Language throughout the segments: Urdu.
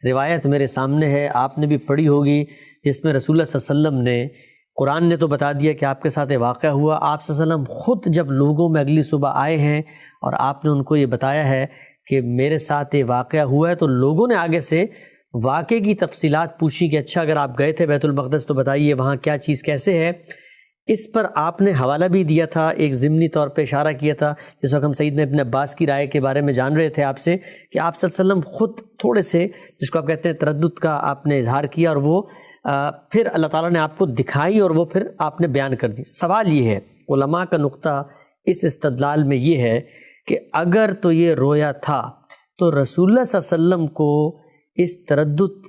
روایت میرے سامنے ہے، آپ نے بھی پڑھی ہوگی، جس میں رسول اللہ صلی اللہ علیہ وسلم نے، قرآن نے تو بتا دیا کہ آپ کے ساتھ یہ واقعہ ہوا، آپ صلی اللہ علیہ وسلم خود جب لوگوں میں اگلی صبح آئے ہیں اور آپ نے ان کو یہ بتایا ہے کہ میرے ساتھ یہ واقعہ ہوا ہے، تو لوگوں نے آگے سے واقعے کی تفصیلات پوچھی کہ اچھا اگر آپ گئے تھے بیت المقدس تو بتائیے وہاں کیا چیز کیسے ہے۔ اس پر آپ نے حوالہ بھی دیا تھا، ایک ضمنی طور پہ اشارہ کیا تھا، جس وقت ہم سیدنا ابن عباس کی رائے کے بارے میں جان رہے تھے آپ سے، کہ آپ صلی اللہ علیہ وسلم خود تھوڑے سے، جس کو آپ کہتے ہیں تردد کا، آپ نے اظہار کیا، اور وہ پھر اللہ تعالیٰ نے آپ کو دکھائی اور وہ پھر آپ نے بیان کر دی۔ سوال یہ ہے، علماء کا نقطہ اس استدلال میں یہ ہے کہ اگر تو یہ رویا تھا تو رسول اللہ صلی اللہ علیہ وسلم کو اس تردد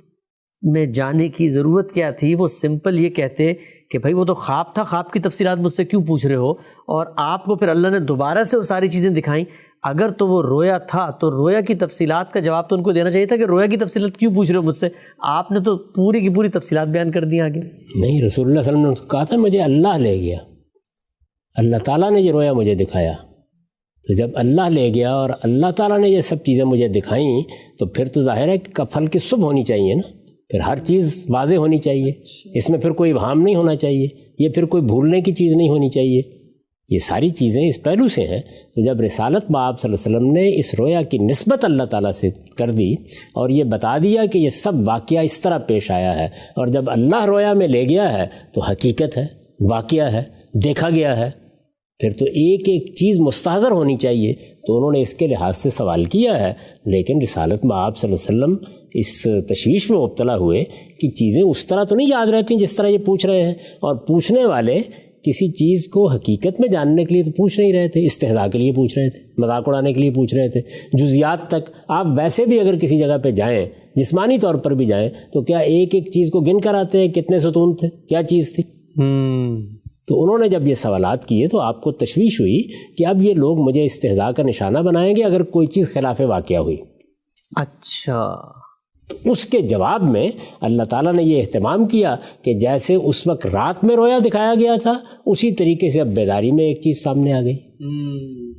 میں جانے کی ضرورت کیا تھی؟ وہ سمپل یہ کہتے کہ بھائی وہ تو خواب تھا، خواب کی تفصیلات مجھ سے کیوں پوچھ رہے ہو؟ اور آپ کو پھر اللہ نے دوبارہ سے وہ ساری چیزیں دکھائیں۔ اگر تو وہ رویا تھا تو رویا کی تفصیلات کا جواب تو ان کو دینا چاہیے تھا کہ رویا کی تفصیلات کیوں پوچھ رہے ہو مجھ سے؟ آپ نے تو پوری کی پوری تفصیلات بیان کر دی آگے۔ نہیں، رسول اللہ صلی اللہ علیہ وسلم نے کہا تھا مجھے اللہ لے گیا، اللہ تعالیٰ نے یہ رویا مجھے دکھایا۔ تو جب اللہ لے گیا اور اللہ تعالیٰ نے یہ سب چیزیں مجھے دکھائیں تو پھر تو ظاہر ہے کہ پھل کی صبح ہونی چاہیے نا، پھر ہر چیز واضح ہونی چاہیے، اس میں پھر کوئی ابہام نہیں ہونا چاہیے، یہ پھر کوئی بھولنے کی چیز نہیں ہونی چاہیے۔ یہ ساری چیزیں اس پہلو سے ہیں۔ تو جب رسالت میں آپ صلی اللہ علیہ وسلم نے اس رویا کی نسبت اللہ تعالیٰ سے کر دی اور یہ بتا دیا کہ یہ سب واقعہ اس طرح پیش آیا ہے، اور جب اللہ رویا میں لے گیا ہے تو حقیقت ہے، واقعہ ہے، دیکھا گیا ہے، پھر تو ایک ایک چیز مستحضر ہونی چاہیے۔ تو انہوں نے اس کے لحاظ سے سوال کیا ہے، لیکن رسالت میں آپ صلی اللہ علیہ وسلم اس تشویش میں مبتلا ہوئے کہ چیزیں اس طرح تو نہیں یاد رہتی جس طرح یہ پوچھ رہے ہیں، اور پوچھنے والے کسی چیز کو حقیقت میں جاننے کے لیے تو پوچھ نہیں رہے تھے، استہزاء کے لیے پوچھ رہے تھے، مذاق اڑانے کے لیے پوچھ رہے تھے، جزیات تک۔ آپ ویسے بھی اگر کسی جگہ پہ جائیں، جسمانی طور پر بھی جائیں، تو کیا ایک ایک چیز کو گن کر آتے ہیں کتنے ستون تھے، کیا چیز تھی؟ تو انہوں نے جب یہ سوالات کیے تو آپ کو تشویش ہوئی کہ اب یہ لوگ مجھے استہزاء کا نشانہ بنائیں گے اگر کوئی چیز خلاف واقعہ ہوئی۔ اچھا، اس کے جواب میں اللہ تعالیٰ نے یہ اہتمام کیا کہ جیسے اس وقت رات میں رویا دکھایا گیا تھا، اسی طریقے سے اب بیداری میں ایک چیز سامنے آ گئی،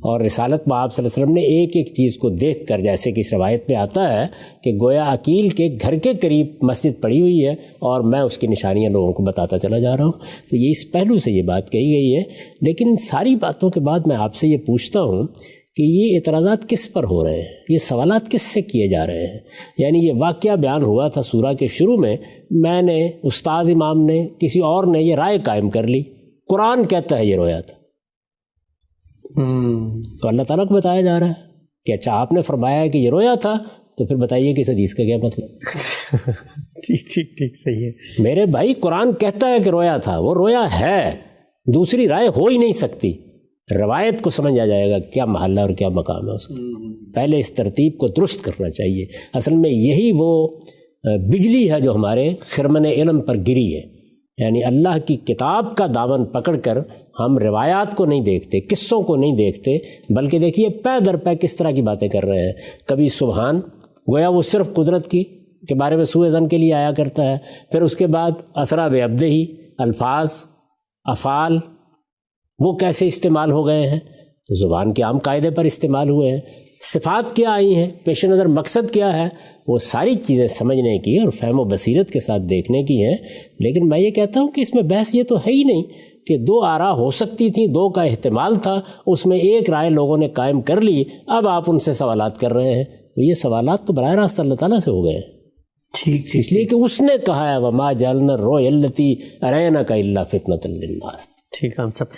اور رسالت میں آپ صلی اللہ علیہ وسلم نے ایک ایک چیز کو دیکھ کر، جیسے کہ اس روایت میں آتا ہے کہ گویا عقیل کے گھر کے قریب مسجد پڑی ہوئی ہے اور میں اس کی نشانیاں لوگوں کو بتاتا چلا جا رہا ہوں۔ تو یہ اس پہلو سے یہ بات کہی گئی ہے۔ لیکن ان ساری باتوں کے بعد میں آپ سے یہ پوچھتا ہوں کہ یہ اعتراضات کس پر ہو رہے ہیں، یہ سوالات کس سے کیے جا رہے ہیں؟ یعنی یہ واقعہ بیان ہوا تھا سورہ کے شروع میں نے، استاذ امام نے، کسی اور نے یہ رائے قائم کر لی، قرآن کہتا ہے یہ رویا تھا، تو اللہ تعالیٰ کو بتایا جا رہا ہے کہ اچھا آپ نے فرمایا ہے کہ یہ رویا تھا، تو پھر بتائیے کہ اس حدیث کا کیا مطلب؟ ٹھیک صحیح ہے میرے بھائی، قرآن کہتا ہے کہ رویا تھا، وہ رویا ہے، دوسری رائے ہو ہی نہیں سکتی۔ روایت کو سمجھ آ جائے گا کیا محلہ اور کیا مقام ہے اس کا۔ پہلے اس ترتیب کو درست کرنا چاہیے۔ اصل میں یہی وہ بجلی ہے جو ہمارے خرمن علم پر گری ہے، یعنی اللہ کی کتاب کا دامن پکڑ کر ہم روایات کو نہیں دیکھتے، قصوں کو نہیں دیکھتے، بلکہ دیکھیے پے در پے کس طرح کی باتیں کر رہے ہیں۔ کبھی سبحان، گویا وہ صرف قدرت کی کے بارے میں سوء ظن کے لیے آیا کرتا ہے، پھر اس کے بعد اسرا بعبدہ، الفاظ، افعال وہ کیسے استعمال ہو گئے ہیں، زبان کے عام قاعدے پر استعمال ہوئے ہیں، صفات کیا آئی ہیں، پیش نظر مقصد کیا ہے، وہ ساری چیزیں سمجھنے کی اور فہم و بصیرت کے ساتھ دیکھنے کی ہیں۔ لیکن میں یہ کہتا ہوں کہ اس میں بحث یہ تو ہے ہی نہیں کہ دو آراء ہو سکتی تھیں، دو کا احتمال تھا، اس میں ایک رائے لوگوں نے قائم کر لی، اب آپ ان سے سوالات کر رہے ہیں، تو یہ سوالات تو براہ راست اللہ تعالیٰ سے ہو گئے ہیں۔ ٹھیک اس لیے کہ اس نے کہا ہے وَمَا جَعَلْنَا الرُّؤْيَا الَّتِي أَرَيْنَاكَ إِلَّا فِتْنَةً لِلنَّاسِ۔ ٹھیک ہم سب